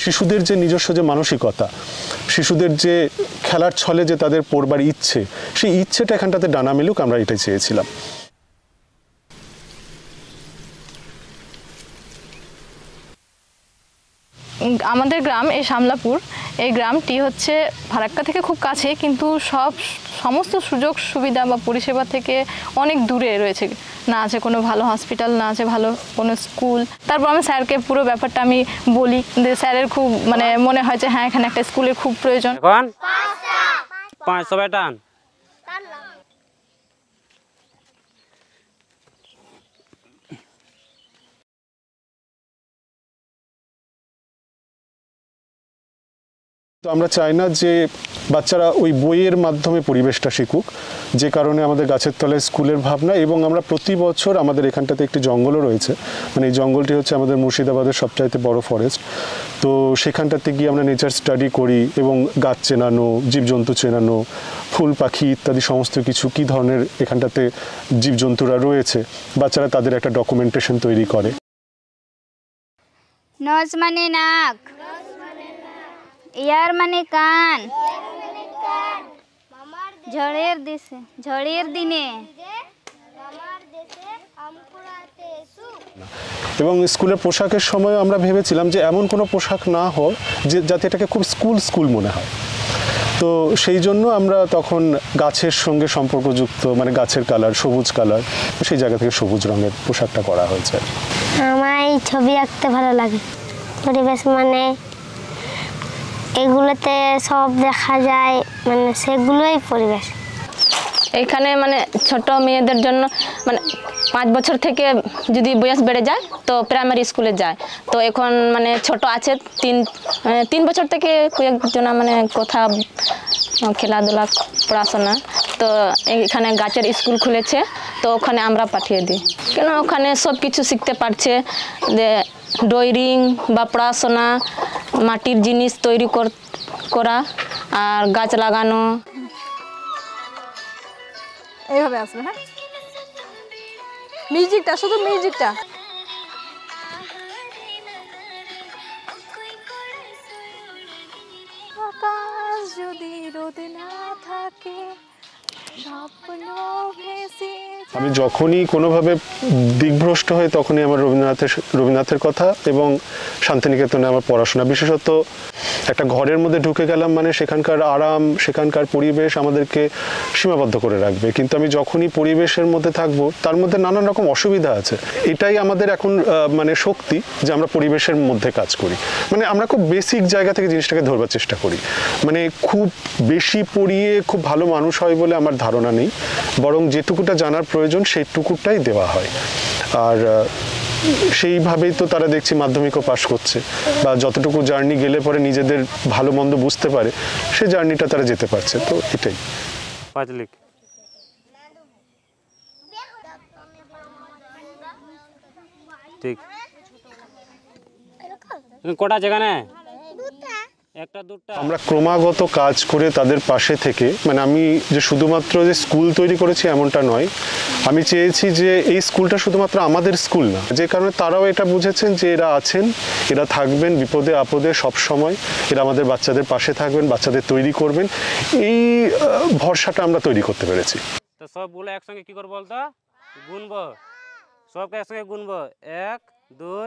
শিশুদের যে নিজস্ব যে মানসিকতা, শিশুদের যে খেলার ছলে যে তাদের পড়বার ইচ্ছে, সেই ইচ্ছেটা এখানটাতে ডানা মেলুক, আমরা এটাই চেয়েছিলাম। আমাদের গ্রাম এই শামলাপুর, এই গ্রামটি হচ্ছে ফারাক্কা থেকে খুব কাছে, কিন্তু সমস্ত সুযোগ সুবিধা বা পরিষেবা থেকে অনেক দূরে রয়েছে। না আছে কোনো ভালো হসপিটাল, না আছে ভালো কোনো স্কুল। তারপর আমি স্যারকে পুরো ব্যাপারটা আমি বলি, যে স্যারের খুব মানে মনে হয় যে হ্যাঁ এখানে একটা স্কুলের খুব প্রয়োজন। এখন 500 টান। তো আমরা চাই না যে বাচ্চারা ওই বইয়ের মাধ্যমে পরিবেশটা শিখুক, যে কারণে আমাদের গাছের তলায় স্কুলের ভাবনা। এবং আমরা প্রতি বছর আমাদের এখানটাতে একটি জঙ্গলও রয়েছে, মানে এই জঙ্গলটি হচ্ছে আমাদের মুর্শিদাবাদের সবচাইতে বড় ফরেস্ট। তো সেখানটাতে গিয়ে আমরা নেচার স্টাডি করি এবং গাছ চেনানো, জীবজন্তু চেনানো, ফুল পাখি ইত্যাদি সমস্ত কিছু, কী ধরনের এখানটাতে জীবজন্তুরা রয়েছে, বাচ্চারা তাদের একটা ডকুমেন্টেশন তৈরি করে। নজ মানে নাক, ইয়ার মানে কান, ঝড়ের দিনে এবং স্কুলের পোশাকের সময় আমরা ভেবেছিলাম যে এমন কোনো পোশাক না হোক যে যাতে এটাকে খুব স্কুল মনে হয়। তো সেই জন্য আমরা তখন গাছের সঙ্গে সম্পর্কযুক্ত, মানে গাছের কালার, সবুজ কালার, সেই জায়গা থেকে সবুজ রঙের পোশাকটা করা হয়েছে। আমার এই ছবি আঁকতে ভালো লাগে। পরিবেশ মানে এগুলোতে সব দেখা যায়, মানে সেগুলোই পরিবেশ। এখানে মানে ছোট মেয়েদের জন্য মানে 5 বছর থেকে যদি বয়স বেড়ে যায় তো প্রাইমারি স্কুলে যায়। তো এখন মানে ছোট আছে 3 বছর থেকে কয়েকজন মানে কথা, খেলাধুলা, পড়াশোনা। তো এখানে গাছের স্কুল খুলেছে, তো ওখানে আমরা পাঠিয়ে দিই। কেন ওখানে সব কিছু শিখতে পারছে, যে ড্রয়িং বা পড়াশোনা, মাটির জিনিস তৈরি করা আর গাছ লাগানো। এইভাবে আসবে। হ্যাঁ, মিউজিকটা, শুধু মিউজিকটা। আকাশ যদি রোদ না থাকে, আমি যখনই কোনোভাবে দিকভ্রষ্ট হই তখনই আমার রবীন্দ্রনাথের কথা এবং শান্তিনিকেতনে আমার পড়াশোনা। বিশেষত একটা ঘরের মধ্যে ঢুকে গেলাম মানে সেখানকার আরাম, সেখানকার পরিবেশ আমাদেরকে সীমাবদ্ধ করে রাখবে, কিন্তু আমি যখনই পরিবেশের মধ্যে থাকবো তার মধ্যে নানান রকম অসুবিধা আছে। এটাই আমাদের এখন মানে শক্তি, যে আমরা পরিবেশের মধ্যে কাজ করি। মানে আমরা খুব বেসিক জায়গা থেকে জিনিসটাকে ধরবার চেষ্টা করি। মানে খুব বেশি পড়িয়ে খুব ভালো মানুষ হয় বলে আমার ধারণা নেই, বরং যেটুকুটা জানার প্রয়োজন সেইটুকুটাই দেওয়া হয়। আর সেইভাবেই তো তারা দেখছি মাধ্যমিকও পাশ করছে, বা যতটুকু জার্নি গেলে পরে নিজেদের ভালো মন্দ বুঝতে পারে, সেই জার্নিটা তারা যেতে পারছে। তো এটাই। ঠিক কোটা যেখানে আমরা ক্রমাগত কাজ করে তাদের পাশে থেকে, মানে আমি যে শুধুমাত্র যে স্কুল তৈরি করেছি এমনটা নয়, আমি চেয়েছি যে এই স্কুলটা শুধুমাত্র আমাদের স্কুল না, যে কারণে তারাও এটা বুঝেছেন যে এরা আছেন, এরা থাকবেন বিপদে আপদে সব সময়, এরা আমাদের বাচ্চাদের পাশে থাকবেন, বাচ্চাদের তৈরি করবেন, এই ভরসাটা আমরা তৈরি করতে পেরেছি। তো সবগুলো একসঙ্গে কি করবো বলতো, গুনবো, সবকে একসঙ্গে গুনবো, 1 2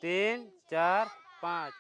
3 4 5।